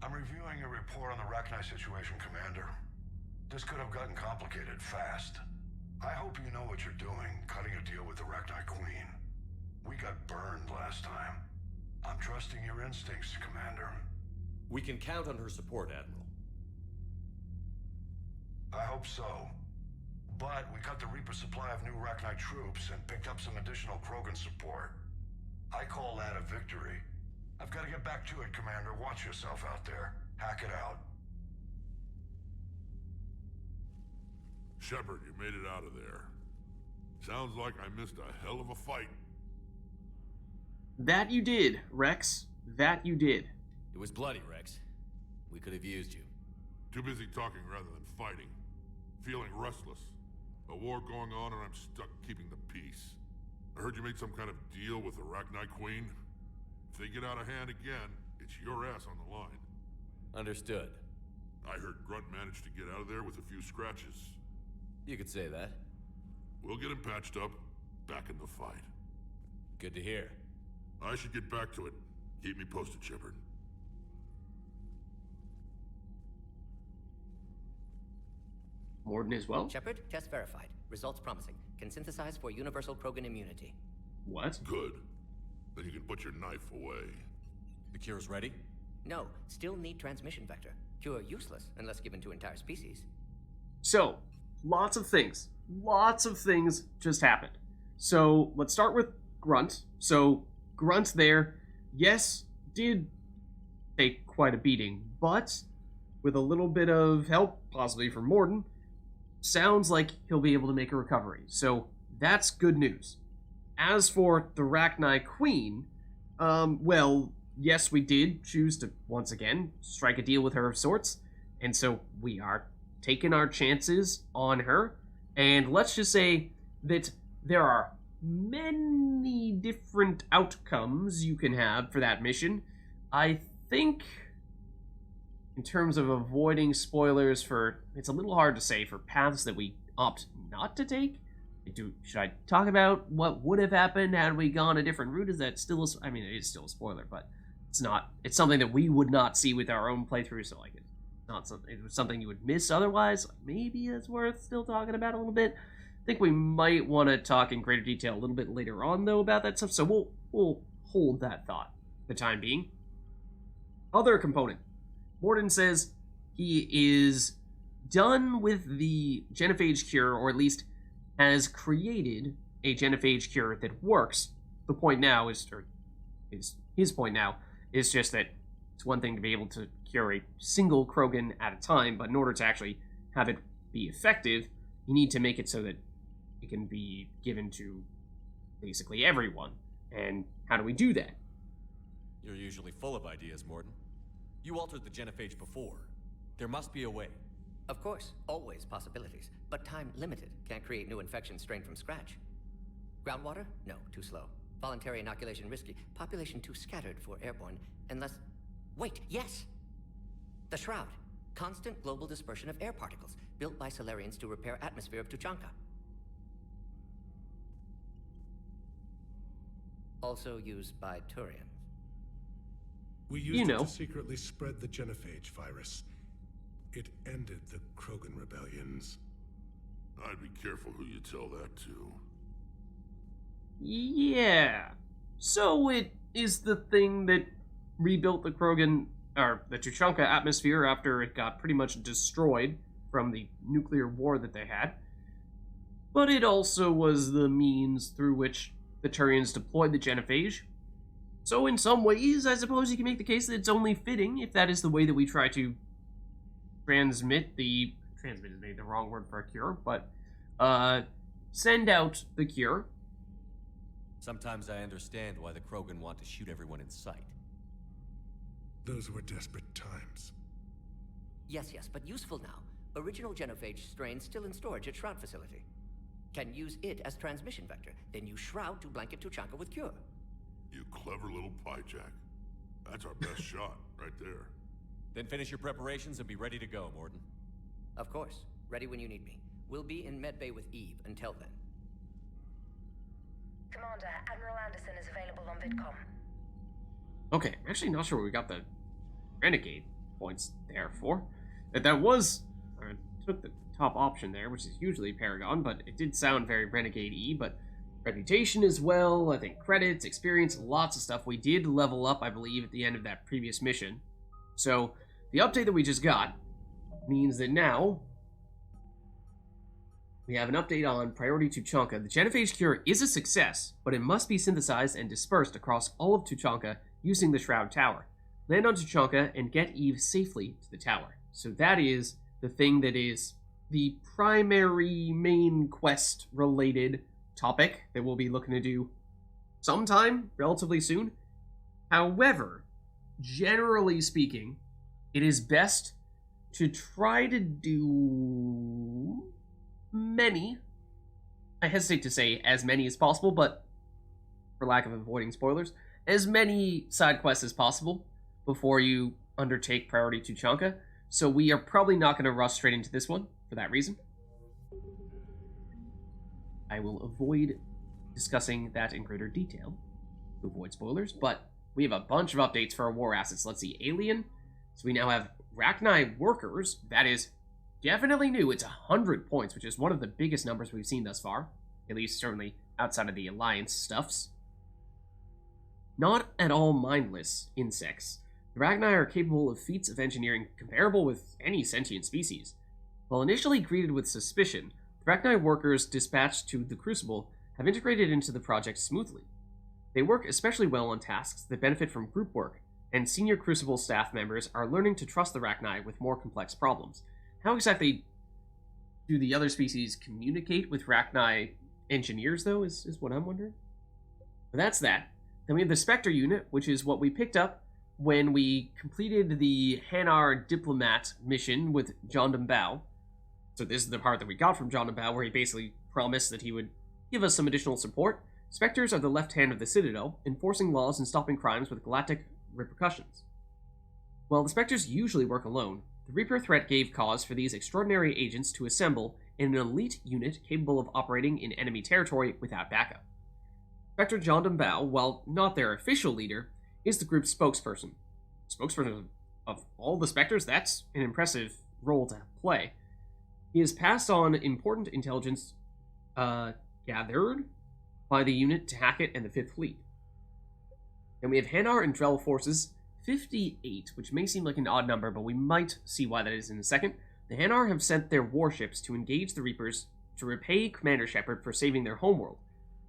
I'm reviewing your report on the Rachni situation, Commander. This could have gotten complicated fast. I hope you know what you're doing, cutting a deal with the Rachni Queen. We got burned last time. I'm trusting your instincts, Commander. We can count on her support, Admiral. I hope so. But we cut the Reaper supply of new Rachni troops and picked up some additional Krogan support. I call that a victory. I've got to get back to it, Commander. Watch yourself out there. Hack it out. Shepard, you made it out of there. Sounds like I missed a hell of a fight. That you did, Rex. That you did. It was bloody, Rex. We could have used you. Too busy talking rather than fighting. Feeling restless. A war going on and I'm stuck keeping the peace. I heard you made some kind of deal with the Rachni Queen. If they get out of hand again, it's your ass on the line. Understood. I heard Grunt managed to get out of there with a few scratches. You could say that. We'll get him patched up, back in the fight. Good to hear. I should get back to it. Keep me posted, Shepard. Morden as well? Shepard, test verified. Results promising. Can synthesize for universal Krogan immunity. What? Good. Then you can put your knife away. The cure's ready? No, still need transmission vector. Cure useless unless given to entire species. So, lots of things. Lots of things just happened. So, let's start with Grunt. So, Grunt there, yes, did take quite a beating, but with a little bit of help, possibly from Morden, sounds like he'll be able to make a recovery. So, that's good news. As for the Rachni Queen, well, yes, we did choose to, once again, strike a deal with her of sorts, and so we are taking our chances on her, and let's just say that there are many different outcomes you can have for that mission. I think, in terms of avoiding spoilers for, it's a little hard to say, for paths that we opt not to take. Should I talk about what would have happened had we gone a different route? Is that still I mean, it is still a spoiler, but it's not. It's something that we would not see with our own playthrough, so like it's not something. It was something you would miss otherwise. Maybe it's worth still talking about a little bit. I think we might want to talk in greater detail a little bit later on, though, about that stuff. So we'll hold that thought for the time being. Other component. Morden says he is done with the genophage cure, or at least has created a genophage cure that works. The point now is, or his point now, is just that it's one thing to be able to cure a single Krogan at a time, but in order to actually have it be effective, you need to make it so that it can be given to basically everyone. And how do we do that? You're usually full of ideas, Morden. You altered the genophage before. There must be a way. Of course, always possibilities, but time limited. Can't create new infection strain from scratch. Groundwater? No, too slow. Voluntary inoculation risky. Population too scattered for airborne, unless... Wait, yes! The Shroud. Constant global dispersion of air particles, built by Solarians to repair atmosphere of Tuchanka. Also used by Turians. We used it to secretly spread the genophage virus. It ended the Krogan rebellions. I'd be careful who you tell that to. Yeah. So it is the thing that rebuilt the Krogan, or the Tuchanka atmosphere after it got pretty much destroyed from the nuclear war that they had. But it also was the means through which the Turians deployed the genophage. So in some ways, I suppose you can make the case that it's only fitting if that is the way that we try to transmit is maybe the wrong word for a cure, but send out the cure. Sometimes I understand why the Krogan want to shoot everyone in sight. Those were desperate times. Yes, but useful now. Original genophage strain still in storage at Shroud facility. Can use it as transmission vector, then use Shroud to blanket Tuchanka with cure. You clever little piejack. That's our best shot, right there. Then finish your preparations and be ready to go, Morden. Of course. Ready when you need me. We'll be in medbay with Eve until then. Commander, Admiral Anderson is available on VidCom. Okay, I'm actually not sure we got the Renegade. points, therefore. That was... I took the top option there, which is usually Paragon, but it did sound very Renegade-y, but reputation as well, I think credits, experience, lots of stuff. We did level up, I believe, at the end of that previous mission. So, the update that we just got means that now we have an update on Priority Tuchanka. The genophage cure is a success, but it must be synthesized and dispersed across all of Tuchanka using the Shroud Tower. Land on Tuchanka and get Eve safely to the tower. So that is the thing that is the primary main quest-related topic that we'll be looking to do sometime relatively soon. However, generally speaking, it is best to try to do many, I hesitate to say as many as possible, but for lack of avoiding spoilers, as many side quests as possible before you undertake Priority Tuchanka. So we are probably not going to rush straight into this one for that reason. I will avoid discussing that in greater detail to avoid spoilers, but we have a bunch of updates for our war assets. Let's see, Alien. So we now have Rachni workers. That is definitely new. It's 100 points, which is one of the biggest numbers we've seen thus far. At least, certainly, outside of the Alliance stuffs. Not at all mindless insects. The Rachni are capable of feats of engineering comparable with any sentient species. While initially greeted with suspicion, the Rachni workers dispatched to the Crucible have integrated into the project smoothly. They work especially well on tasks that benefit from group work, and senior Crucible staff members are learning to trust the Rachni with more complex problems. How exactly do the other species communicate with Rachni engineers, though, is what I'm wondering. But that's that. Then we have the Spectre unit, which is what we picked up when we completed the Hanar diplomat mission with John Bao. So this is the part that we got from John Bao, where he basically promised that he would give us some additional support. Spectres are the left hand of the Citadel, enforcing laws and stopping crimes with galactic repercussions. While the Spectres usually work alone, the Reaper threat gave cause for these extraordinary agents to assemble in an elite unit capable of operating in enemy territory without backup. Spectre John Bao, while not their official leader, is the group's spokesperson. Spokesperson of all the Spectres? That's an impressive role to play. He has passed on important intelligence gathered by the unit to Hackett and the 5th Fleet. Then we have Hanar and Drell forces 58, which may seem like an odd number, but we might see why that is in a second. The Hanar have sent their warships to engage the Reapers to repay Commander Shepard for saving their homeworld.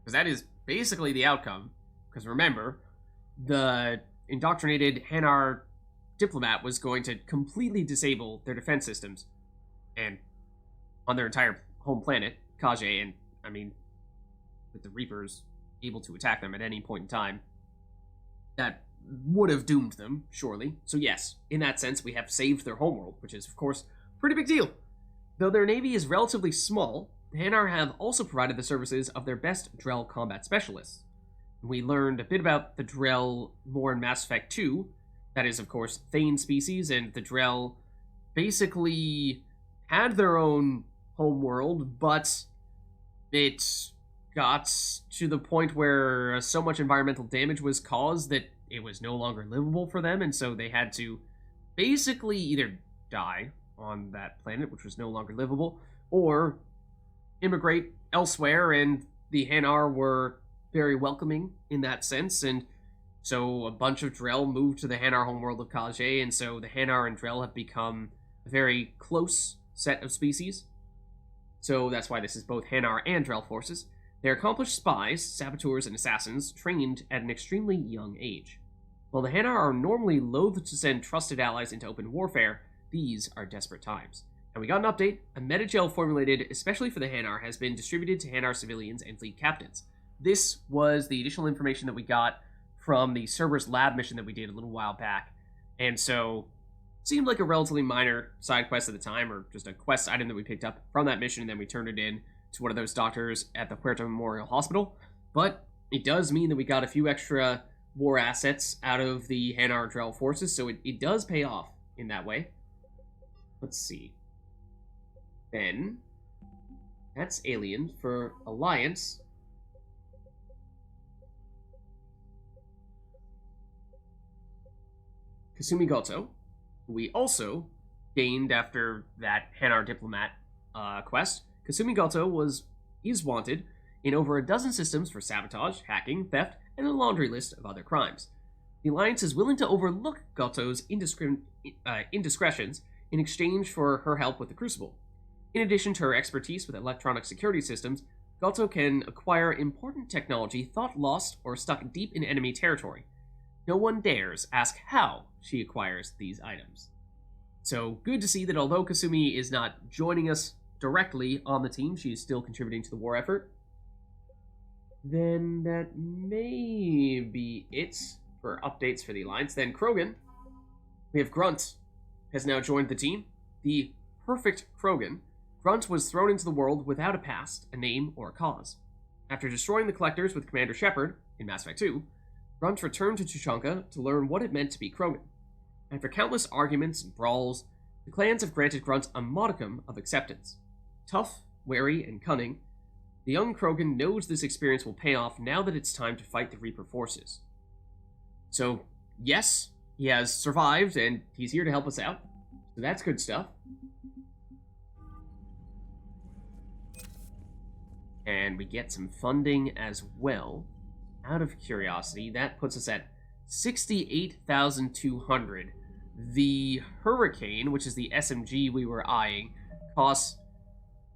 Because that is basically the outcome. Because remember, the indoctrinated Hanar diplomat was going to completely disable their defense systems and on their entire home planet, Kage, and, I mean, with the Reapers able to attack them at any point in time, that would have doomed them, surely. So yes, in that sense, we have saved their homeworld, which is, of course, a pretty big deal. Though their navy is relatively small, the Hanar have also provided the services of their best Drell combat specialists. We learned a bit about the Drell more in Mass Effect 2. That is, of course, Thane species, and the Drell basically had their own homeworld, but it got to the point where so much environmental damage was caused that it was no longer livable for them, and so they had to basically either die on that planet, which was no longer livable, or immigrate elsewhere, and the Hanar were very welcoming in that sense, and so a bunch of Drell moved to the Hanar homeworld of Kage, and so the Hanar and Drell have become a very close set of species. So that's why this is both Hanar and Drell forces. They're accomplished spies, saboteurs, and assassins trained at an extremely young age. While the Hanar are normally loath to send trusted allies into open warfare, these are desperate times. And we got an update. A metagel formulated especially for the Hanar has been distributed to Hanar civilians and fleet captains. This was the additional information that we got from the Cerberus lab mission that we did a little while back. And so, seemed like a relatively minor side quest at the time, or just a quest item that we picked up from that mission, and then we turned it in to one of those doctors at the Puerto Memorial Hospital. But it does mean that we got a few extra war assets out of the Hanar and Drell forces, so it does pay off in that way. Let's see. Then, that's Alien. For Alliance, Kasumi Goto. who we also gained after that Hanar diplomat quest. Kasumi Goto is wanted in over a dozen systems for sabotage, hacking, theft, and a laundry list of other crimes. The Alliance is willing to overlook Goto's indiscretions in exchange for her help with the Crucible. In addition to her expertise with electronic security systems, Goto can acquire important technology thought lost or stuck deep in enemy territory. No one dares ask how she acquires these items. So, good to see that although Kasumi is not joining us directly on the team, she is still contributing to the war effort. Then that may be it for updates for the Alliance. Then Krogan, we have Grunt, has now joined the team. The perfect Krogan, Grunt was thrown into the world without a past, a name, or a cause. After destroying the Collectors with Commander Shepard in Mass Effect 2, Grunt returned to Tuchanka to learn what it meant to be Krogan. After countless arguments and brawls, the clans have granted Grunt a modicum of acceptance. Tough, wary, and cunning, the young Krogan knows this experience will pay off now that it's time to fight the Reaper forces. So, yes, he has survived, and he's here to help us out. So that's good stuff. And we get some funding as well. Out of curiosity, that puts us at 68,200. The Hurricane, which is the SMG we were eyeing, costs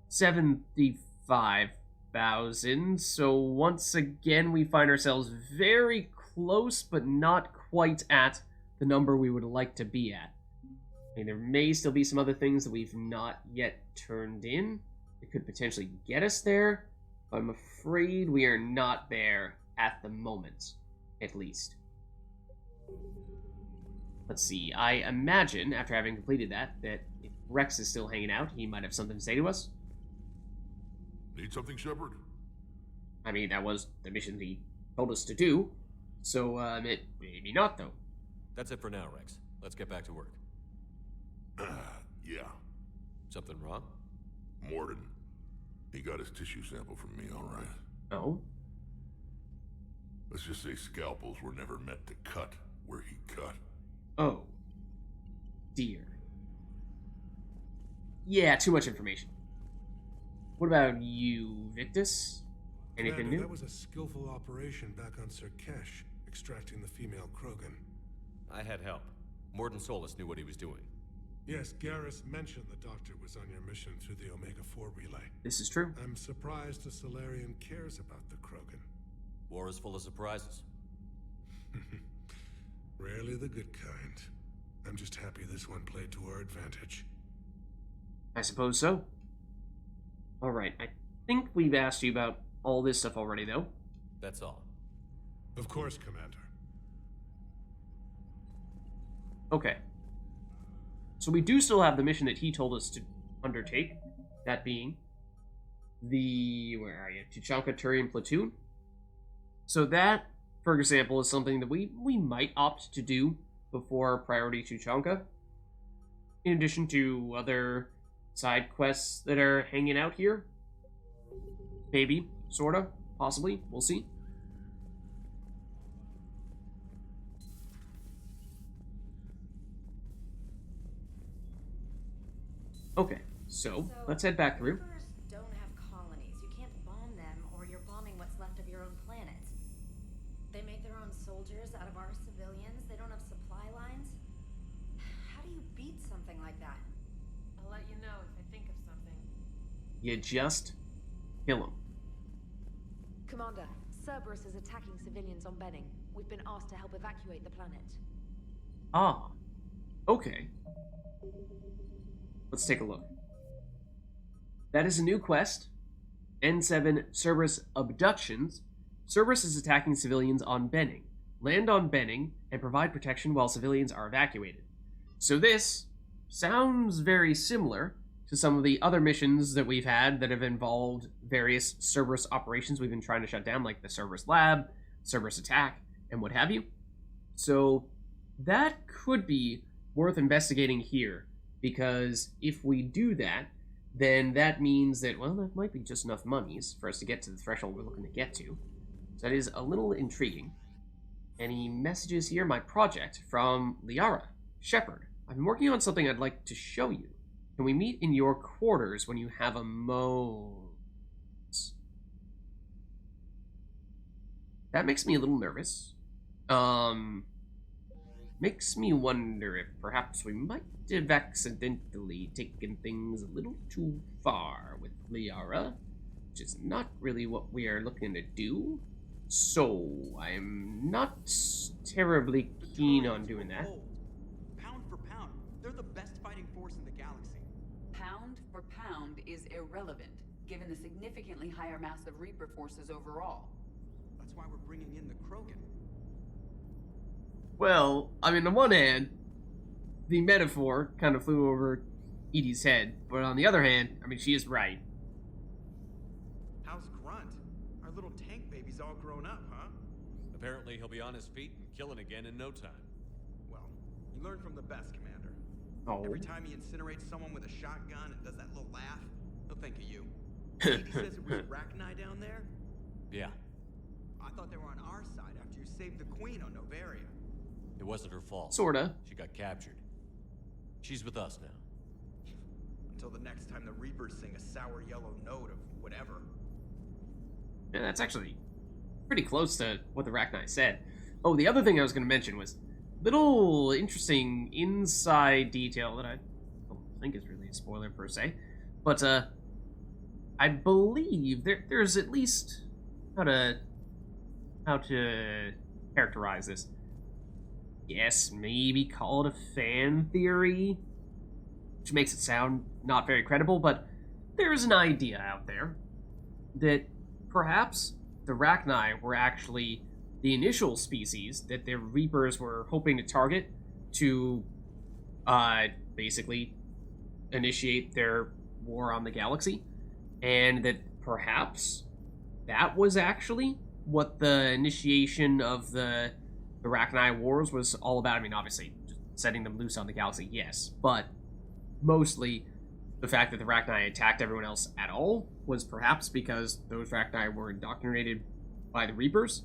75,000. So once again, we find ourselves very close, but not quite at the number we would like to be at. I mean, there may still be some other things that we've not yet turned in that could potentially get us there, but I'm afraid we are not there at the moment, at least. Let's see, I imagine, after having completed that if Rex is still hanging out, he might have something to say to us. Need something, Shepard? I mean, that was the mission he told us to do, so, maybe not, though. That's it for now, Rex. Let's get back to work. Yeah. Something wrong? Morden. He got his tissue sample from me, all right. Oh? Let's just say scalpels were never meant to cut where he cut. Oh. Dear. Yeah, too much information. What about you, Victus? Anything Commander, new? That was a skillful operation back on Sirkesh, extracting the female Krogan. I had help. Morden Solus knew what he was doing. Yes, Garrus mentioned the Doctor was on your mission through the Omega-4 relay. This is true. I'm surprised a Solarian cares about the Krogan. War is full of surprises. Rarely the good kind. I'm just happy this one played to our advantage. I suppose so. Alright, I think we've asked you about all this stuff already, though. That's all. Of course, Commander. Okay. So we do still have the mission that he told us to undertake. That being the... where are you? Tuchanka Turian Platoon. So that, for example, is something that we might opt to do before Priority Tuchanka. In addition to other side quests that are hanging out here. Maybe. Sorta. Possibly. We'll see. Okay, so let's head back through. Reapers don't have colonies. You can't bomb them, or you're bombing what's left of your own planet. They make their own soldiers out of our civilians. They don't have supply lines. How do you beat something like that? I'll let you know if I think of something. You just kill him. Commander, Cerberus is attacking civilians on Benning. We've been asked to help evacuate the planet. Ah, okay. Let's take a look. That is a new quest. N7 Cerberus Abductions. Cerberus is attacking civilians on Benning. Land on Benning and provide protection while civilians are evacuated. So this sounds very similar to some of the other missions that we've had that have involved various Cerberus operations we've been trying to shut down, like the Cerberus Lab, Cerberus Attack, and what have you. So that could be worth investigating here. Because if we do that, then that means that, well, that might be just enough monies for us to get to the threshold we're looking to get to. So that is a little intriguing. Any messages here? My project from Liara, Shepard. I'm working on something I'd like to show you. Can we meet in your quarters when you have a moment? That makes me a little nervous. Makes me wonder if perhaps we might have accidentally taken things a little too far with Liara, which is not really what we are looking to do. So, I'm not terribly keen on doing that. Pound for pound, they're the best fighting force in the galaxy. Pound for pound is irrelevant, given the significantly higher mass of Reaper forces overall. That's why we're bringing in the Krogan. Well, I mean, on one hand, the metaphor kind of flew over Edie's head, but on the other hand, I mean, she is right. How's Grunt? Our little tank baby's all grown up, huh? Apparently he'll be on his feet and killing again in no time. Well, you learn from the best, Commander. Oh. Every time he incinerates someone with a shotgun and does that little laugh, he'll think of you. Edie says it was Rachni down there? Yeah. I thought they were on our side after you saved the Queen on Novaria. It wasn't her fault. Sorta. She got captured. She's with us now. Until the next time the Reapers sing a sour yellow note of whatever. Yeah, that's actually pretty close to what the Rachni said. Oh, the other thing I was going to mention was little interesting inside detail that I don't think is really a spoiler per se, but I believe there's at least how to characterize this. Yes, maybe call it a fan theory, which makes it sound not very credible, but there's an idea out there that perhaps the Rachni were actually the initial species that the Reapers were hoping to target to basically initiate their war on the galaxy, and that perhaps that was actually what the initiation of the Rachni Wars was all about. I mean, obviously, just setting them loose on the galaxy, yes, but mostly the fact that the Rachni attacked everyone else at all was perhaps because those Rachni were indoctrinated by the Reapers.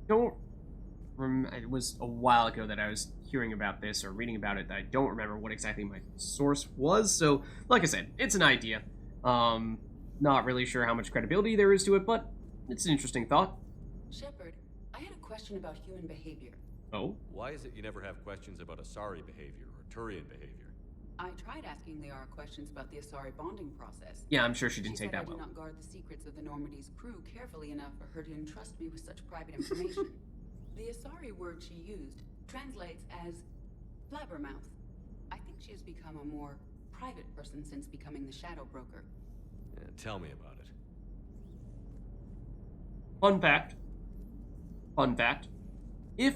It was a while ago that I was hearing about this or reading about it. I don't remember what exactly my source was, so like I said, it's an idea. Not really sure how much credibility there is to it, but it's an interesting thought. Shepard, I had a question about human behavior. Oh? Why is it you never have questions about Asari behavior or Turian behavior? I tried asking Liara questions about the Asari bonding process. Yeah, I'm sure she didn't take that well. I do not guard the secrets of the Normandy's crew carefully enough for her to entrust me with such private information. The Asari word she used translates as blabbermouth. I think she has become a more private person since becoming the Shadow Broker. Yeah, tell me about it. Fun fact. If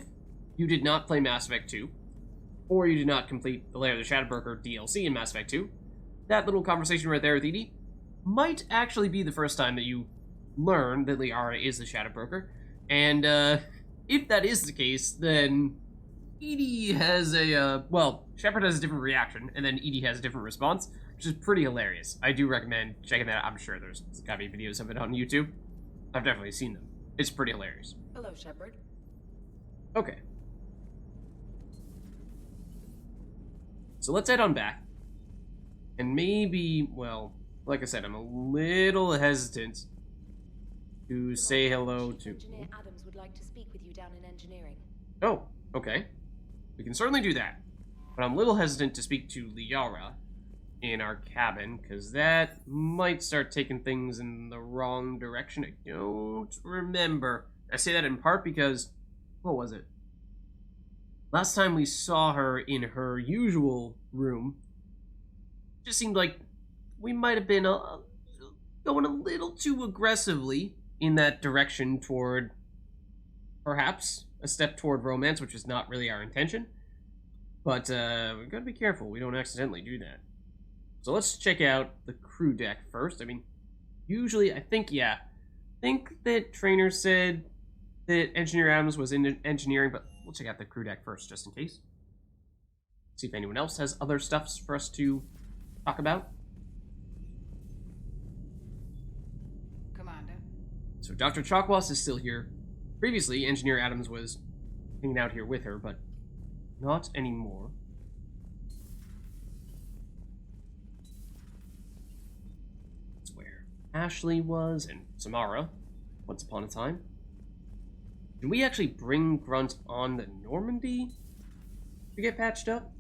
you did not play Mass Effect 2, or you did not complete the Lair of the Shadow Broker DLC in Mass Effect 2, that little conversation right there with Edie might actually be the first time that you learn that Liara is the Shadow Broker. And if that is the case, then Edie has Shepard has a different reaction, and then Edie has a different response, which is pretty hilarious. I do recommend checking that out. I'm sure there's gotta be videos of it on YouTube. I've definitely seen them. It's pretty hilarious. Hello, Shepard. Okay. So let's head on back. And maybe, well, like I said, I'm a little hesitant to say hello to... Engineer Adams would like to speak with you down in engineering. Oh, okay. We can certainly do that. But I'm a little hesitant to speak to Liara in our cabin, because that might start taking things in the wrong direction. I don't remember. I say that in part because... what was it? Last time we saw her in her usual room, it just seemed like we might have been going a little too aggressively in that direction toward, perhaps, a step toward romance, which is not really our intention. But we've got to be careful we don't accidentally do that. So let's check out the crew deck first. I mean, usually, I think that Trainer said that Engineer Adams was in engineering, but we'll check out the crew deck first, just in case. See if anyone else has other stuffs for us to talk about. Commander. So Dr. Chakwas is still here. Previously, Engineer Adams was hanging out here with her, but not anymore. Ashley was, and Samara, once upon a time. Did we actually bring Grunt on the Normandy to get patched up?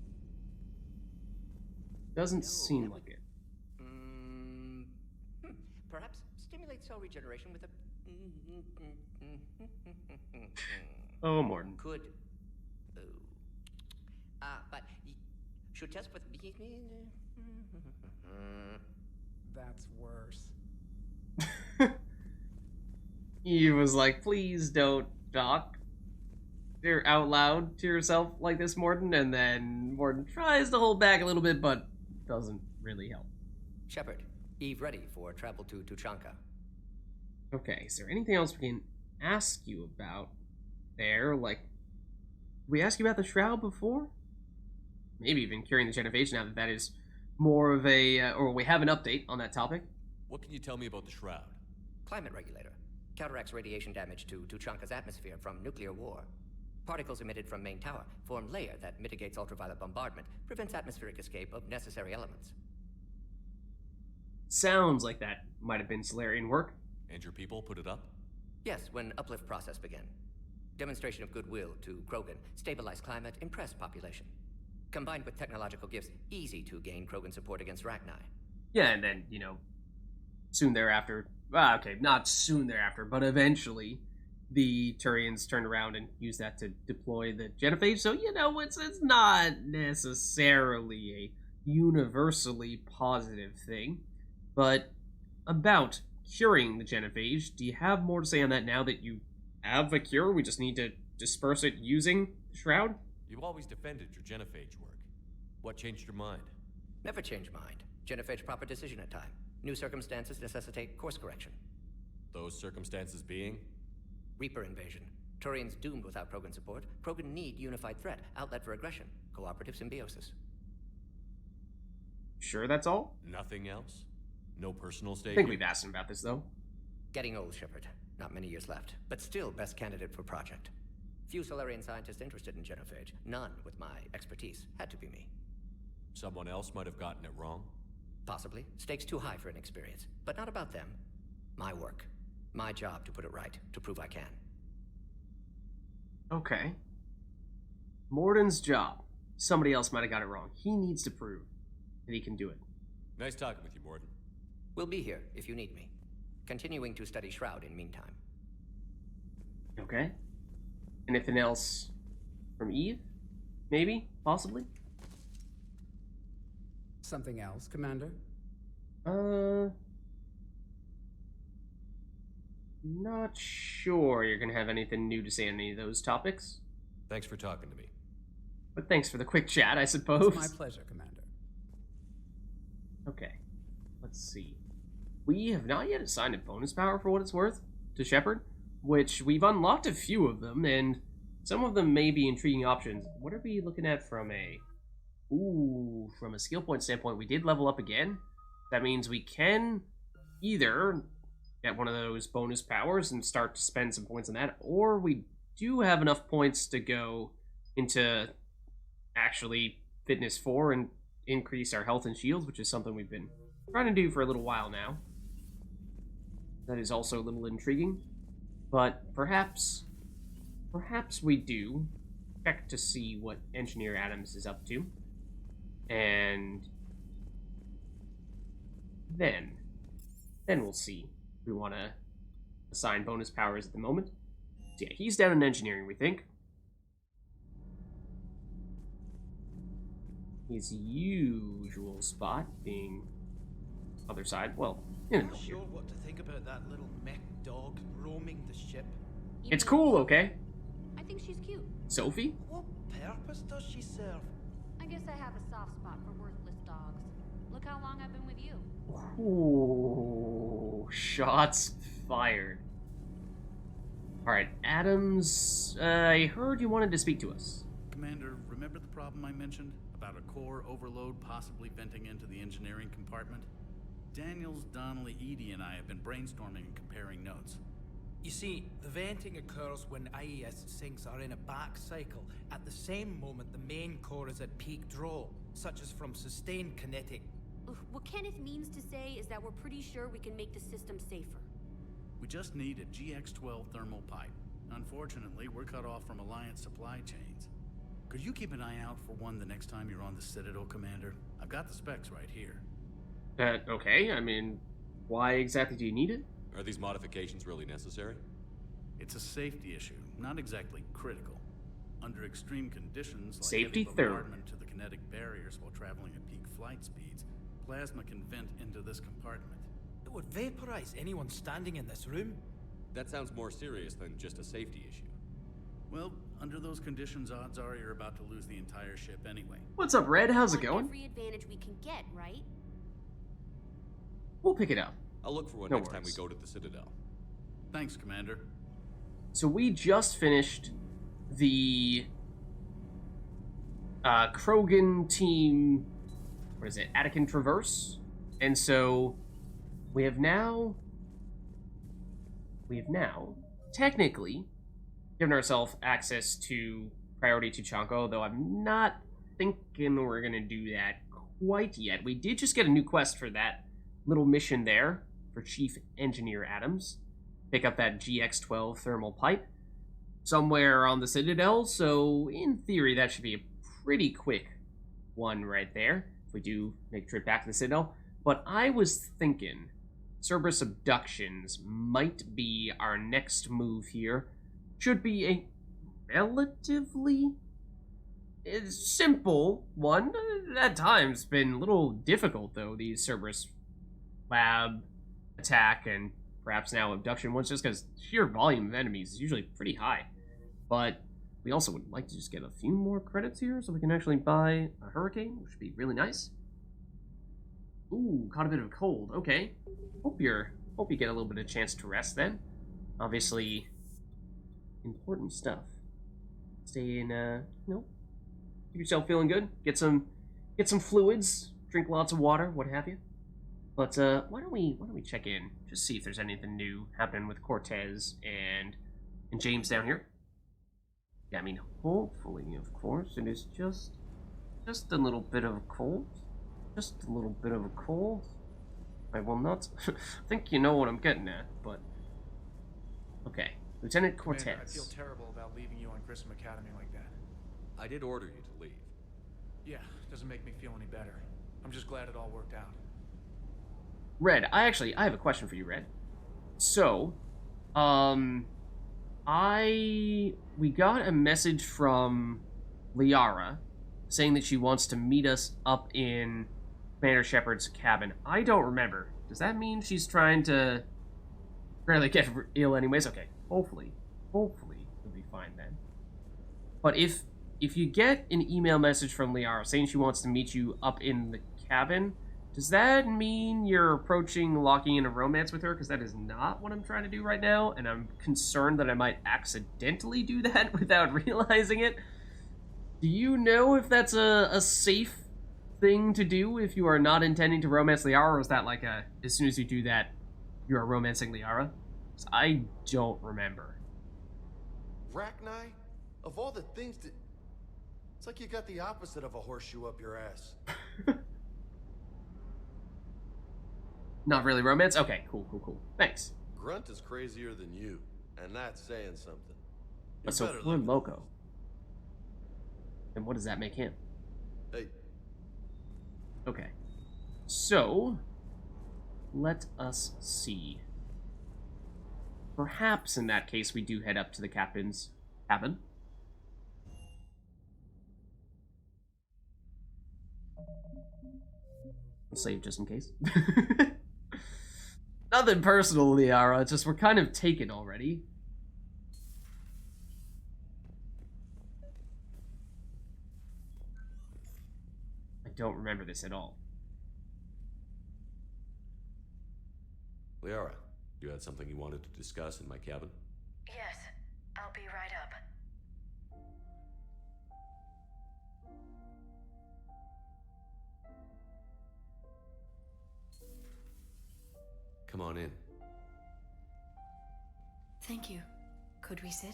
Doesn't seem like it. Perhaps stimulate cell regeneration with a... Oh, Morton. Could. But should test with... That's worse. He was like, please don't talk out loud to yourself like this, Morton. And then Morton tries to hold back a little bit, but doesn't really help. Shepard, Eve ready for travel to Tuchanka. Okay, is there anything else we can ask you about there? Like, we asked you about the Shroud before? Maybe even curing the Genophage now that that is more of a, or we have an update on that topic. What can you tell me about the Shroud? Climate regulator. Counteracts radiation damage to Tuchanka's atmosphere from nuclear war. Particles emitted from main tower form layer that mitigates ultraviolet bombardment, prevents atmospheric escape of necessary elements. Sounds like that might have been Solarian work. And your people put it up? Yes, when uplift process began. Demonstration of goodwill to Krogan, stabilize climate, impress population. Combined with technological gifts, easy to gain Krogan support against Rachni. Yeah, and then, you know, soon thereafter, well, okay, not soon thereafter, but eventually, the Turians turned around and used that to deploy the Genophage, so, you know, it's not necessarily a universally positive thing. But about curing the Genophage, do you have more to say on that now that you have a cure? We just need to disperse it using the Shroud? You've always defended your Genophage work. What changed your mind? Never change mind. Genophage proper decision at time. New circumstances necessitate course correction. Those circumstances being? Reaper invasion. Turians doomed without Krogan support. Krogan need unified threat, outlet for aggression, cooperative symbiosis. Sure that's all? Nothing else? No personal stake? I think we've asked him about this, though. Getting old, Shepard. Not many years left, but still best candidate for project. Few Solarian scientists interested in Genophage. None with my expertise. Had to be me. Someone else might have gotten it wrong? Possibly. Stakes too high for inexperience. But not about them. My work. My job to put it right, to prove I can. Okay. Morden's job. Somebody else might have got it wrong. He needs to prove that he can do it. Nice talking with you, Morden. We'll be here if you need me. Continuing to study Shroud in meantime. Okay. Anything else from Eve? Maybe? Possibly? Something else, Commander? Not sure you're gonna have anything new to say on any of those topics. Thanks for talking to me. But thanks for the quick chat, I suppose. It's my pleasure, Commander. Okay. Let's see. We have not yet assigned a bonus power for what it's worth to Shepard, which we've unlocked a few of them, and some of them may be intriguing options. What are we looking at from a... Ooh, from a skill point standpoint, we did level up again. That means we can either get one of those bonus powers and start to spend some points on that, or we do have enough points to go into actually Fitness 4 and increase our health and shields, which is something we've been trying to do for a little while now. That is also a little intriguing, but perhaps we do check to see what Engineer Adams is up to, and then we'll see if we want to assign bonus powers at the moment. So yeah, he's down in engineering, we think. His usual spot being other side. Well, in the middle here. Sure what to think about that little mech dog roaming the ship. It's cool, okay? I think she's cute. Sophie? What purpose does she serve? I guess I have a soft spot for worthless dogs. Look how long I've been with you. Ooh, shots fired. Alright, Adams, I heard you wanted to speak to us. Commander, remember the problem I mentioned? About a core overload possibly venting into the engineering compartment? Daniels, Donnelly, Edie, and I have been brainstorming and comparing notes. You see, the venting occurs when IES sinks are in a back cycle. At the same moment, the main core is at peak draw, such as from sustained kinetic What Kenneth means to say is that we're pretty sure we can make the system safer. We just need a GX-12 thermal pipe. Unfortunately, we're cut off from Alliance supply chains. Could you keep an eye out for one the next time you're on the Citadel, Commander? I've got the specs right here. Okay, I mean, why exactly do you need it? Are these modifications really necessary? It's a safety issue, not exactly critical. Under extreme conditions, like Safety heavy third. bombardment to the kinetic barriers while traveling at peak flight speeds, plasma can vent into this compartment. It would vaporize anyone standing in this room. That sounds more serious than just a safety issue. Well, under those conditions, odds are you're about to lose the entire ship anyway. What's up, Red? How's it going? Every advantage we can get, right? We'll pick it up. I'll look for one No next time we worries. go to the Citadel. Thanks, Commander. So we just finished the Krogan team, what is it, Attican Traverse? And so we have now technically given ourselves access to Priority Tuchanko, though I'm not thinking we're going to do that quite yet. We did just get a new quest for that little mission there for Chief Engineer Adams. Pick up that GX-12 thermal pipe somewhere on the Citadel, so in theory that should be a pretty quick one right there if we do make a trip back to the Citadel. But I was thinking Cerberus abductions might be our next move here. Should be a relatively simple one. At times been a little difficult though, these Cerberus lab attack and perhaps now abduction ones, just because sheer volume of enemies is usually pretty high. But we also would like to just get a few more credits here so we can actually buy a Hurricane, which would be really nice. Ooh, caught a bit of a cold. Okay. Hope you get a little bit of chance to rest then. Obviously, important stuff. Stay in, keep yourself feeling good. Get some fluids. Drink lots of water, what have you. But why don't we check in, just see if there's anything new happening with Cortez and James down here. Yeah, I mean, hopefully, of course, it is just a little bit of a cold. Just a little bit of a cold. I will not think you know what I'm getting at, but okay. Lieutenant Cortez. Commander, I feel terrible about leaving you on Grissom Academy like that. I did order you to leave. Yeah, doesn't make me feel any better. I'm just glad it all worked out. Red, I have a question for you, Red. So, we got a message from Liara saying that she wants to meet us up in Commander Shepard's cabin. I don't remember. Does that mean she's trying to barely get ill anyways? Okay, hopefully we'll be fine then. But if you get an email message from Liara saying she wants to meet you up in the cabin, does that mean you're approaching locking in a romance with her? Because that is not what I'm trying to do right now, and I'm concerned that I might accidentally do that without realizing it. Do you know if that's a safe thing to do if you are not intending to romance Liara, or is that like as soon as you do that, you are romancing Liara? I don't remember. Rachni? Of all the things that... It's like you got the opposite of a horseshoe up your ass. Not really romance? Okay, cool. Thanks. Grunt is crazier than you, and that's saying something. But so we're Loco. And what does that make him? Hey. Okay. So, let us see. Perhaps in that case we do head up to the captain's cabin. We'll save just in case. Nothing personal, Liara, just we're kind of taken already. I don't remember this at all. Liara, you had something you wanted to discuss in my cabin? Yes, I'll be right up. Come on in. Thank you. Could we sit?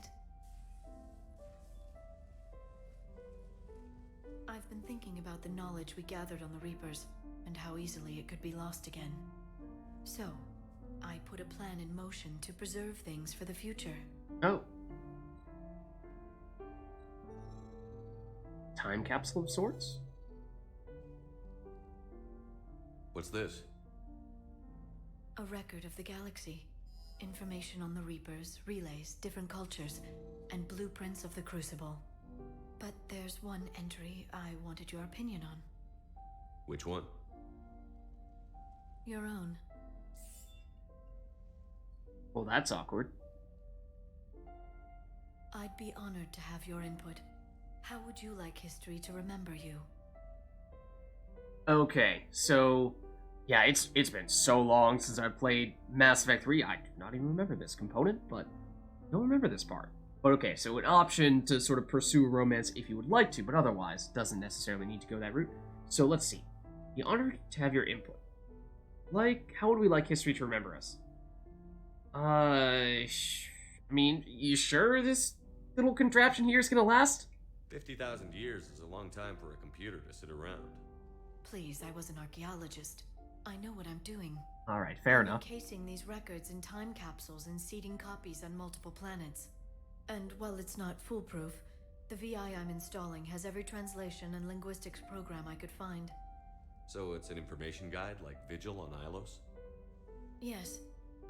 I've been thinking about the knowledge we gathered on the Reapers, and how easily it could be lost again. So, I put a plan in motion to preserve things for the future. Oh. Time capsule of sorts? What's this? A record of the galaxy. Information on the Reapers, relays, different cultures, and blueprints of the Crucible. But there's one entry I wanted your opinion on. Which one? Your own. Well, that's awkward. I'd be honored to have your input. How would you like history to remember you? Okay, so yeah, it's been so long since I've played Mass Effect 3. I do not even remember this component, but I don't remember this part. But okay, so an option to sort of pursue romance if you would like to, but otherwise doesn't necessarily need to go that route. So let's see. Be honored to have your input. Like, how would we like history to remember us? I mean, you sure this little contraption here is gonna last? 50,000 years is a long time for a computer to sit around. Please, I was an archaeologist. I know what I'm doing. Alright, fair enough. Encasing these records in time capsules and seeding copies on multiple planets. And while it's not foolproof, the VI I'm installing has every translation and linguistics program I could find. So it's an information guide like Vigil on Ilos? Yes,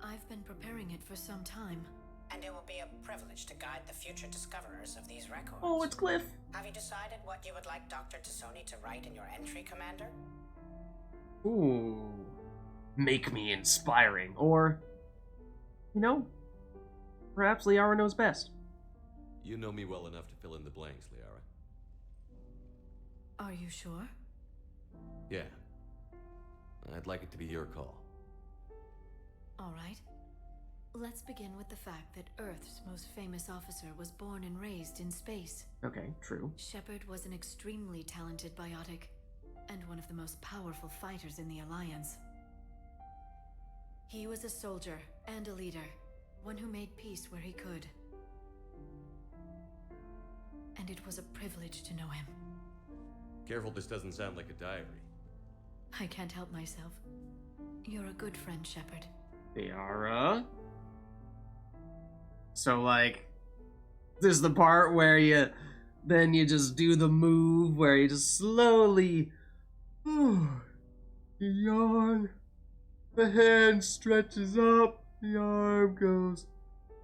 I've been preparing it for some time. And it will be a privilege to guide the future discoverers of these records. Oh, it's Cliff. Have you decided what you would like Dr. T'Soni to write in your entry, Commander? Ooh. Make me inspiring. Or, you know, perhaps Liara knows best. You know me well enough to fill in the blanks, Liara. Are you sure? Yeah. I'd like it to be your call. All right. Let's begin with the fact that Earth's most famous officer was born and raised in space. Okay, true. Shepard was an extremely talented biotic, and one of the most powerful fighters in the Alliance. He was a soldier and a leader, one who made peace where he could. And it was a privilege to know him. Careful, this doesn't sound like a diary. I can't help myself. You're a good friend, Shepard. Liara? So, like, this is the part where you just do the move where you just slowly yawn. The hand stretches up, the arm goes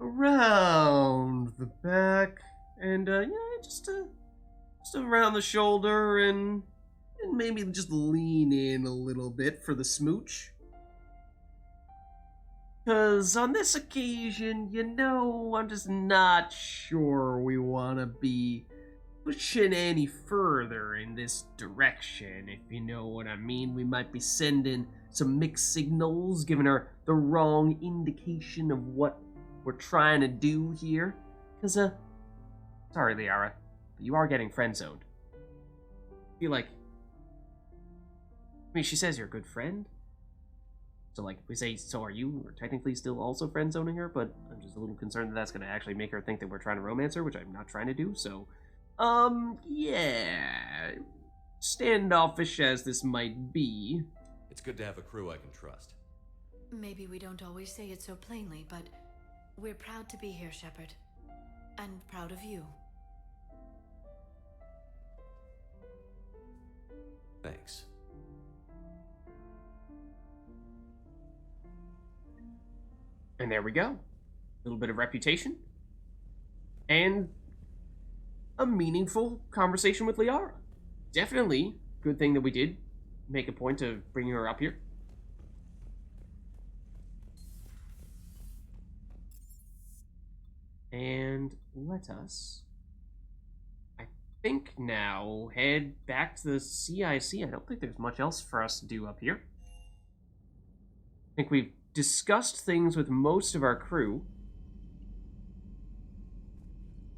around the back, and just around the shoulder, and maybe just lean in a little bit for the smooch. Because on this occasion, I'm just not sure we want to be pushing any further in this direction, if you know what I mean. We might be sending some mixed signals, giving her the wrong indication of what we're trying to do here. Because, sorry, Liara, but you are getting friend-zoned. I feel like... I mean, she says you're a good friend. So, like, if we say, so are you, we're technically still also friend-zoning her, but I'm just a little concerned that that's going to actually make her think that we're trying to romance her, which I'm not trying to do, so... yeah... Standoffish as this might be... It's good to have a crew I can trust. Maybe we don't always say it so plainly, but we're proud to be here, Shepard. And proud of you. Thanks. And there we go. A little bit of reputation. And a meaningful conversation with Liara. Definitely good thing that we did make a point of bringing her up here. And let us, I think now, head back to the CIC. I don't think there's much else for us to do up here. I think we've discussed things with most of our crew.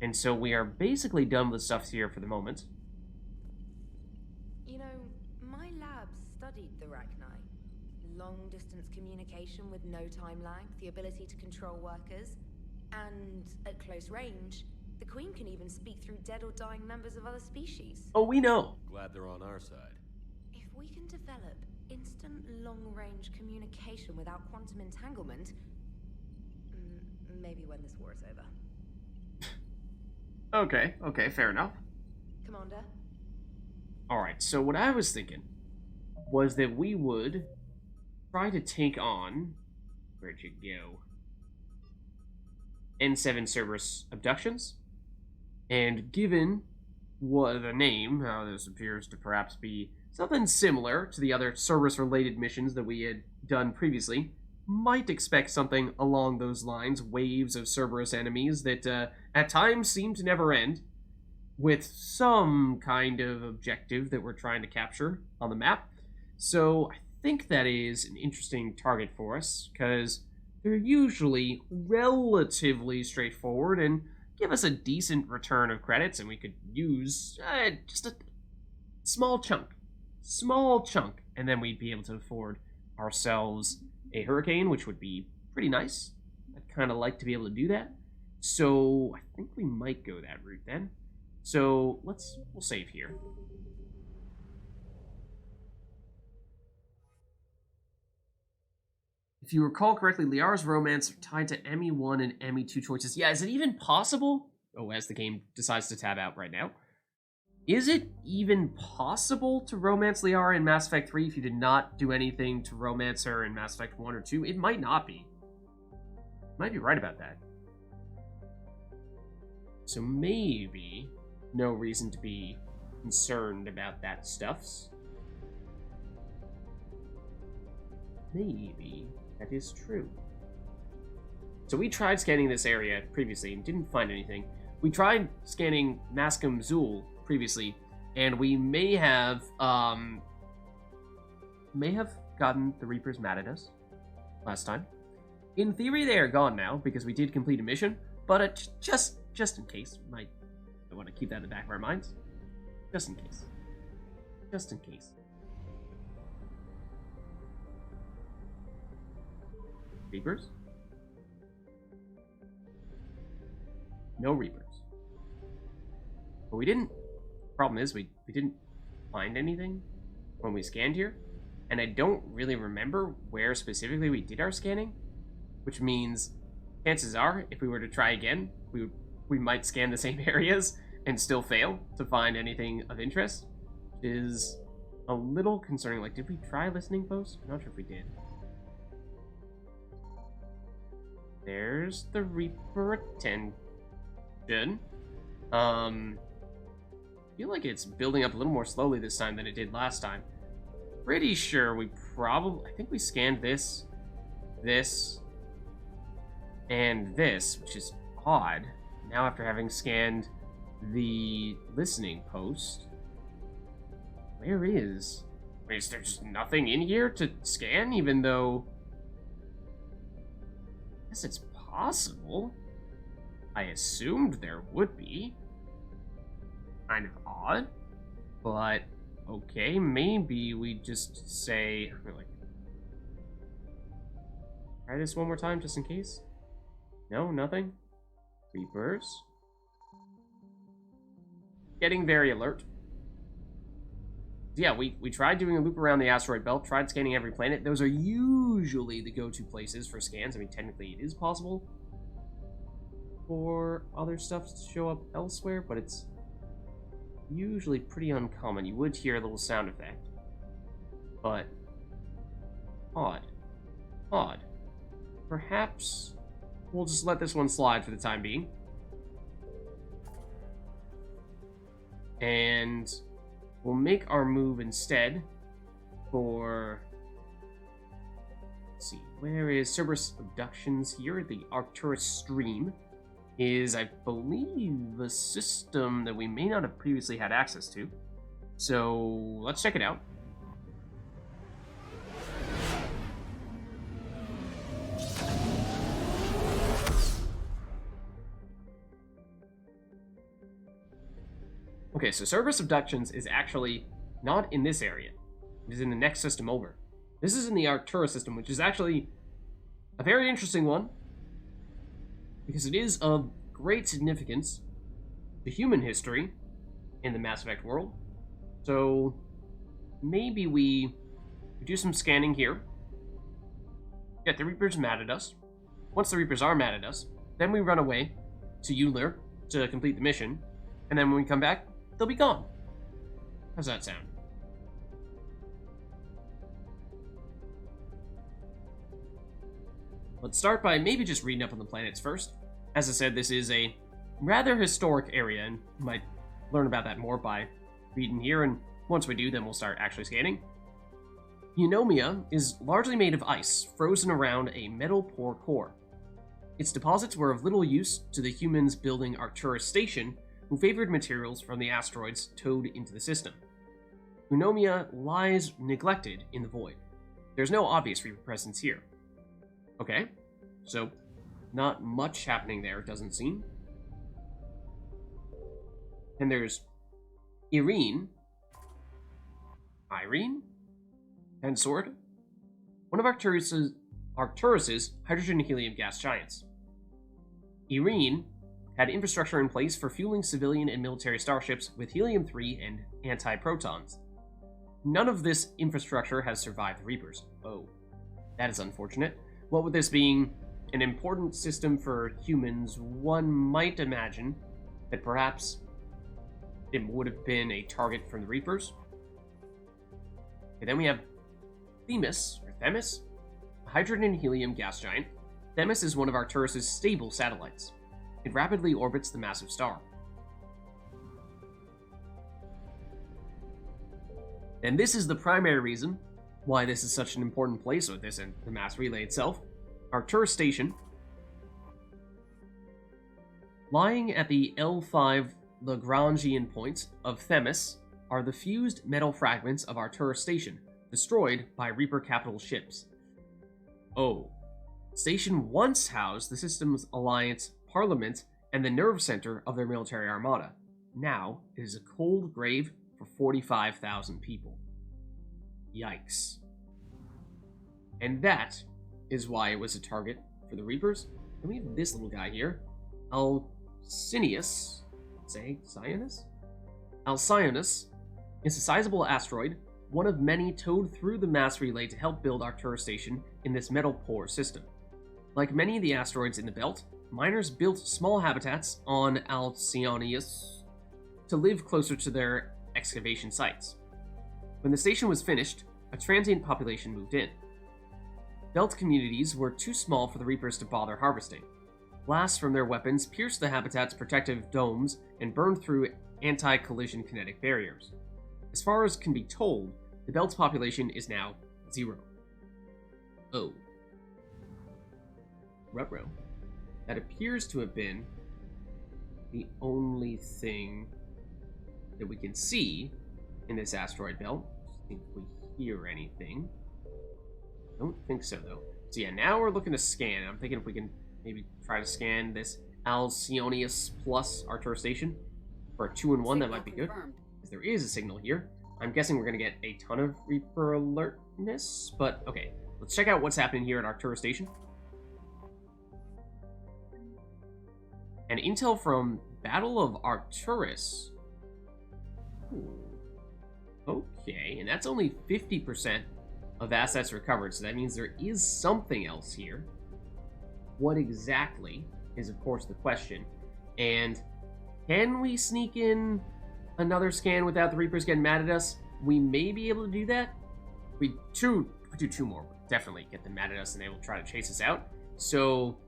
And so we are basically done with stuff here for the moment. You know, my lab studied the Rachni. Long-distance communication with no time lag, the ability to control workers, and at close range, the Queen can even speak through dead or dying members of other species. Oh, we know. Glad they're on our side. If we can develop Instant long-range communication without quantum entanglement? Maybe when this war is over. Okay, fair enough. Commander? Alright, so what I was thinking was that we would try to take on... Where'd you go? N7 Cerberus abductions. And given what the name, how this appears to perhaps be something similar to the other Cerberus-related missions that we had done previously, might expect something along those lines, waves of Cerberus enemies that at times seem to never end, with some kind of objective that we're trying to capture on the map. So I think that is an interesting target for us, because they're usually relatively straightforward and give us a decent return of credits, and we could use just a small chunk, and then we'd be able to afford ourselves a Hurricane, which would be pretty nice. I'd kind of like to be able to do that, so I think we might go that route then. So we'll save here. If you recall correctly, Liara'S romance are tied to ME1 and ME2 choices. Yeah, is it even possible? Oh, as the game decides to tab out right now. Is it even possible to romance Liara in Mass Effect 3 if you did not do anything to romance her in Mass Effect 1 or 2? It might not be. Might be right about that. So maybe no reason to be concerned about that stuffs. Maybe that is true. So we tried scanning this area previously and didn't find anything. We tried scanning Mascom Zul previously, and we may have gotten the Reapers mad at us last time. In theory, they are gone now because we did complete a mission, but just in case, I want to keep that in the back of our minds. Just in case. Just in case. Reapers? No Reapers. But we didn't... Problem is, we didn't find anything when we scanned here. And I don't really remember where specifically we did our scanning. Which means, chances are, if we were to try again, we might scan the same areas and still fail to find anything of interest. Which is a little concerning. Like, did we try listening posts? I'm not sure if we did. There's the Reaper attention. I feel like it's building up a little more slowly this time than it did last time. Pretty sure we I think we scanned this, and this, which is odd. Now after having scanned the listening post, where is there just nothing in here to scan, even though... I guess it's possible. I assumed there would be. Kind of odd. But, okay, maybe we just say... Try this one more time, just in case. No, nothing? Reapers. Getting very alert. Yeah, we tried doing a loop around the asteroid belt, tried scanning every planet. Those are usually the go-to places for scans. I mean, technically it is possible for other stuff to show up elsewhere, but it's usually pretty uncommon. You would hear a little sound effect. But, odd. Odd. Perhaps we'll just let this one slide for the time being. And we'll make our move instead for... Let's see, where is Cerberus Abductions here? The Arcturus Stream is, I believe, a system that we may not have previously had access to. So, let's check it out. Okay, so Cerberus Abductions is actually not in this area. It is in the next system over. This is in the Arcturus system, which is actually a very interesting one, because it is of great significance to human history in the Mass Effect world. So maybe we We do some scanning here. Get the Reapers mad at us. Once the Reapers are mad at us, then we run away to Euler to complete the mission, and then when we come back, they'll be gone. How's that sound? Let's start by maybe just reading up on the planets first. As I said, this is a rather historic area, and you might learn about that more by reading here, and once we do, then we'll start actually scanning. Eunomia is largely made of ice, frozen around a metal-poor core. Its deposits were of little use to the humans building Arcturus Station, who favored materials from the asteroids towed into the system. Eunomia lies neglected in the void. There's no obvious Reaper presence here. Okay, so not much happening there, it doesn't seem. And there's Irene, Pensword, one of Arcturus's hydrogen and helium gas giants. Irene had infrastructure in place for fueling civilian and military starships with helium-3 and anti-protons. None of this infrastructure has survived the Reapers. Oh, that is unfortunate. What with this being an important system for humans, one might imagine that perhaps it would have been a target from the Reapers. Okay, then we have Themis, a hydrogen and helium gas giant. Themis is one of Arcturus' stable satellites. It rapidly orbits the massive star. And this is the primary reason why this is such an important place with this and the mass relay itself. Arcturus Station, lying at the L5 Lagrangian point of Themis, are the fused metal fragments of Arcturus Station, destroyed by Reaper capital ships. Oh. Station once housed the system's alliance parliament and the nerve center of their military armada. Now, it is a cold grave for 45,000 people. Yikes. And that is why it was a target for the Reapers. And we have this little guy here, Alcyoneus. Alcyoneus is a sizable asteroid, one of many towed through the mass relay to help build Arcturus Station in this metal-poor system. Like many of the asteroids in the belt, miners built small habitats on Alcyoneus to live closer to their excavation sites. When the station was finished, a transient population moved in. Belt communities were too small for the Reapers to bother harvesting. Blasts from their weapons pierced the habitat's protective domes and burned through anti-collision kinetic barriers. As far as can be told, the Belt's population is now 0. Oh. Ruh-roh. That appears to have been the only thing that we can see in this asteroid belt. I think we hear anything. Don't think so, though. So yeah, now we're looking to scan. I'm thinking if we can maybe try to scan this Alcyoneus plus Arcturus Station for a 2-in-1, that might be good. Because there is a signal here. I'm guessing we're going to get a ton of Reaper alertness, but okay. Let's check out what's happening here at Arcturus Station. And intel from Battle of Arcturus. Ooh. Okay, and that's only 50% of assets recovered, so that means there is something else here. What exactly is, of course, the question. And can we sneak in another scan without the Reapers getting mad at us? We may be able to do that. If we do 2 more, we'll definitely get them mad at us and they will try to chase us out. So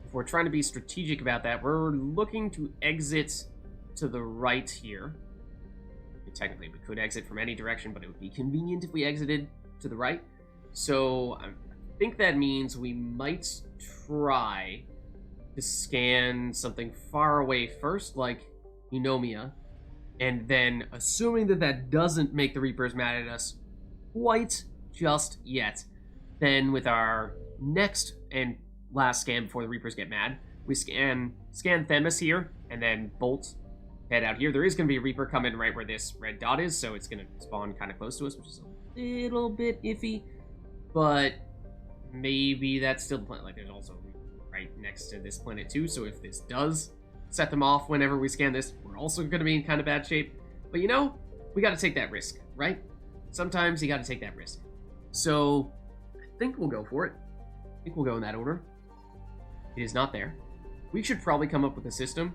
if we're trying to be strategic about that, we're looking to exit to the right here. Technically, we could exit from any direction, but it would be convenient if we exited to the right. So I think that means we might try to scan something far away first, like Eunomia, and then, assuming that that doesn't make the Reapers mad at us quite just yet, then with our next and last scan before the Reapers get mad, we scan Themis here, and then bolt, head out here. There is going to be a Reaper coming right where this red dot is, so it's going to spawn kind of close to us, which is a little bit iffy, but maybe that's still the planet. Like, there's also right next to this planet too, so if this does set them off whenever we scan this, we're also going to be in kind of bad shape. But you know, we got to take that risk, right? Sometimes you got to take that risk. So, I think we'll go for it. I think we'll go in that order. It is not there. We should probably come up with a system.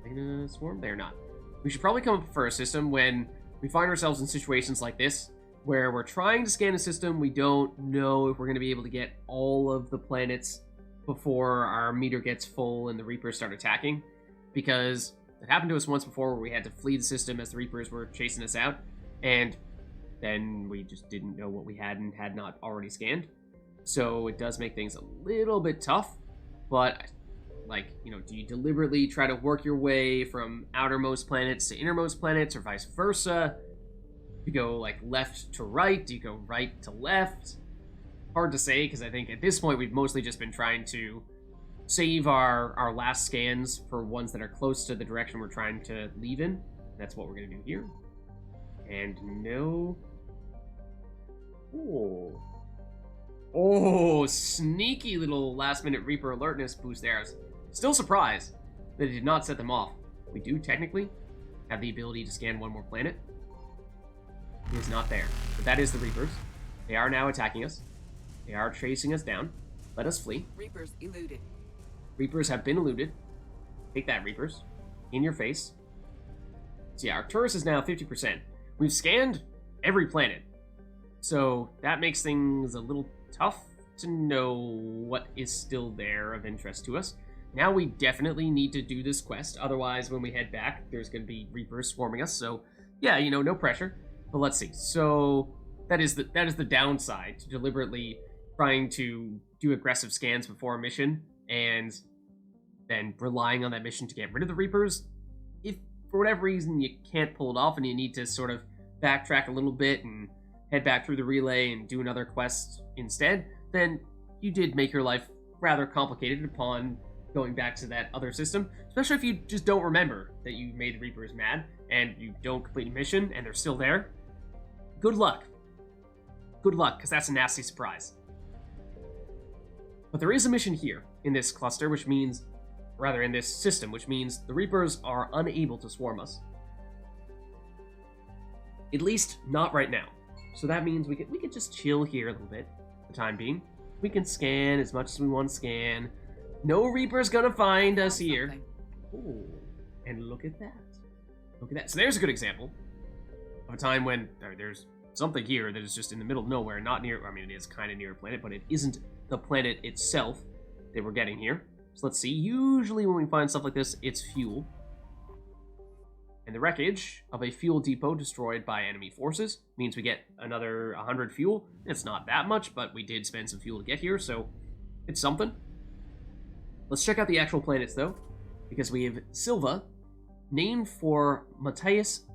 Are they gonna swarm? They're not. We should probably come up for a system when we find ourselves in situations like this, where we're trying to scan a system, we don't know if we're going to be able to get all of the planets before our meter gets full and the Reapers start attacking. Because it happened to us once before where we had to flee the system as the Reapers were chasing us out, and then we just didn't know what we had and had not already scanned. So it does make things a little bit tough, but, like, you know, do you deliberately try to work your way from outermost planets to innermost planets, or vice versa? Do you go, like, left to right? Do you go right to left? Hard to say, because I think at this point we've mostly just been trying to save our last scans for ones that are close to the direction we're trying to leave in. That's what we're going to do here. And no... Oh, sneaky little last-minute Reaper alertness boost there. I was still surprised that it did not set them off. We do technically have the ability to scan one more planet. It is not there. But that is the Reapers. They are now attacking us. They are chasing us down. Let us flee. Reapers eluded. Reapers have been eluded. Take that, Reapers. In your face. So yeah, Arcturus is now 50%. We've scanned every planet. So that makes things a little tough to know what is still there of interest to us. Now we definitely need to do this quest. Otherwise, when we head back, there's going to be Reapers swarming us. So yeah, you know, no pressure. But let's see. So that is the downside to deliberately trying to do aggressive scans before a mission and then relying on that mission to get rid of the Reapers. If for whatever reason you can't pull it off and you need to sort of backtrack a little bit and head back through the relay and do another quest instead, then you did make your life rather complicated upon going back to that other system, especially if you just don't remember that you made the Reapers mad and you don't complete a mission and they're still there. Good luck. Good luck, because that's a nasty surprise. But there is a mission here in this cluster, which means, rather in this system, which means the Reapers are unable to swarm us. At least not right now. So that means we could just chill here a little bit for the time being. We can scan as much as we want to scan. No Reaper's gonna find us here. Ooh, and look at that. Look at that. So there's a good example of a time when there's something here that is just in the middle of nowhere, not near, I mean, it is kind of near a planet, but it isn't the planet itself that we're getting here. So let's see. Usually when we find stuff like this, it's fuel. And the wreckage of a fuel depot destroyed by enemy forces means we get another 100 fuel. It's not that much, but we did spend some fuel to get here, so it's something. Let's check out the actual planets, though, because we have Silva, named for Mateus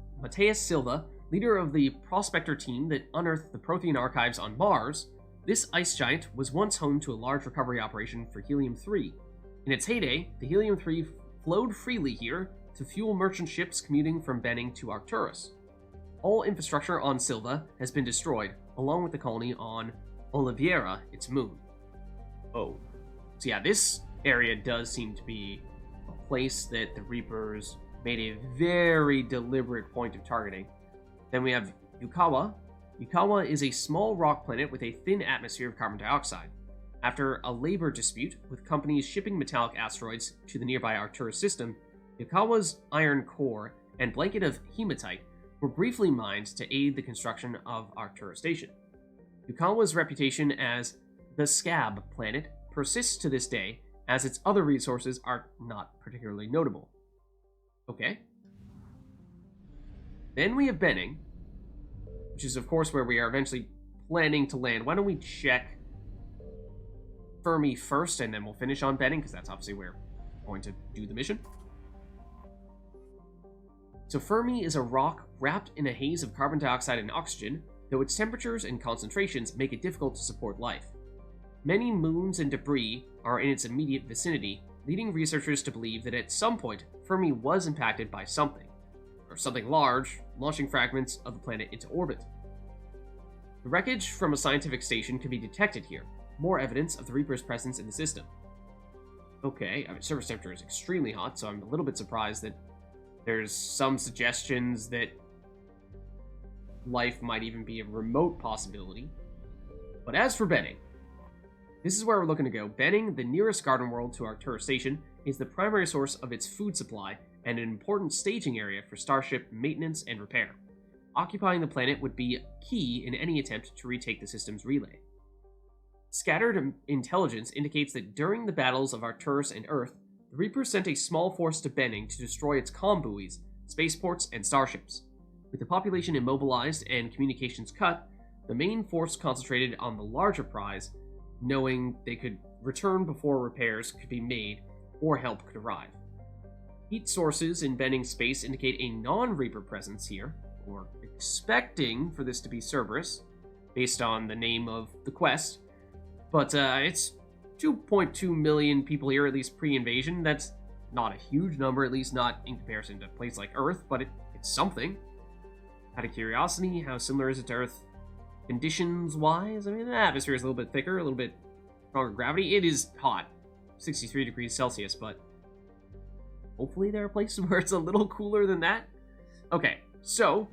Silva, leader of the prospector team that unearthed the Prothean archives on Mars. This ice giant was once home to a large recovery operation for helium-3. In its heyday, the helium-3 flowed freely here to fuel merchant ships commuting from Benning to Arcturus. All infrastructure on Silva has been destroyed, along with the colony on Oliveira, its moon. Oh. So yeah, this area does seem to be a place that the Reapers made a very deliberate point of targeting. Then we have Yukawa. Yukawa is a small rock planet with a thin atmosphere of carbon dioxide. After a labor dispute with companies shipping metallic asteroids to the nearby Arcturus system, Yukawa's iron core and blanket of hematite were briefly mined to aid the construction of Arcturus Station. Yukawa's reputation as the Scab planet persists to this day, as its other resources are not particularly notable. Okay. Then we have Benning, which is of course where we are eventually planning to land. Why don't we check Fermi first, and then we'll finish on Benning, because that's obviously where we're going to do the mission. So Fermi is a rock wrapped in a haze of carbon dioxide and oxygen, though its temperatures and concentrations make it difficult to support life. Many moons and debris are in its immediate vicinity, leading researchers to believe that at some point Fermi was impacted by something, or something large, launching fragments of the planet into orbit. The wreckage from a scientific station can be detected here, more evidence of the Reaper's presence in the system. Okay, I mean, surface temperature is extremely hot, so I'm a little bit surprised that there's some suggestions that life might even be a remote possibility. But as for Benning, this is where we're looking to go. Benning, the nearest garden world to Arcturus Station, is the primary source of its food supply and an important staging area for starship maintenance and repair. Occupying the planet would be key in any attempt to retake the system's relay. Scattered intelligence indicates that during the battles of Arcturus and Earth, the Reapers sent a small force to Benning to destroy its comm buoys, spaceports, and starships. With the population immobilized and communications cut, the main force concentrated on the larger prize, knowing they could return before repairs could be made or help could arrive. Heat sources in Benning space indicate a non-Reaper presence here, or expecting for this to be Cerberus, based on the name of the quest, but it's 2.2 million people here, at least pre-invasion. That's not a huge number, at least not in comparison to a place like Earth, but it's something. Out of curiosity, how similar is it to Earth conditions-wise? I mean, the atmosphere is a little bit thicker, a little bit stronger gravity. It is hot, 63 degrees Celsius, but hopefully there are places where it's a little cooler than that. Okay, so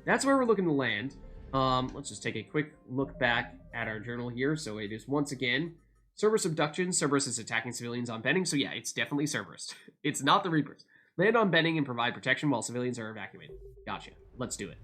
that's where we're looking to land. Let's just take a quick look back at our journal here. So it is once again Cerberus abduction. Cerberus is attacking civilians on Benning. So yeah, it's definitely Cerberus. It's not the Reapers. Land on Benning and provide protection while civilians are evacuated. Gotcha. Let's do it.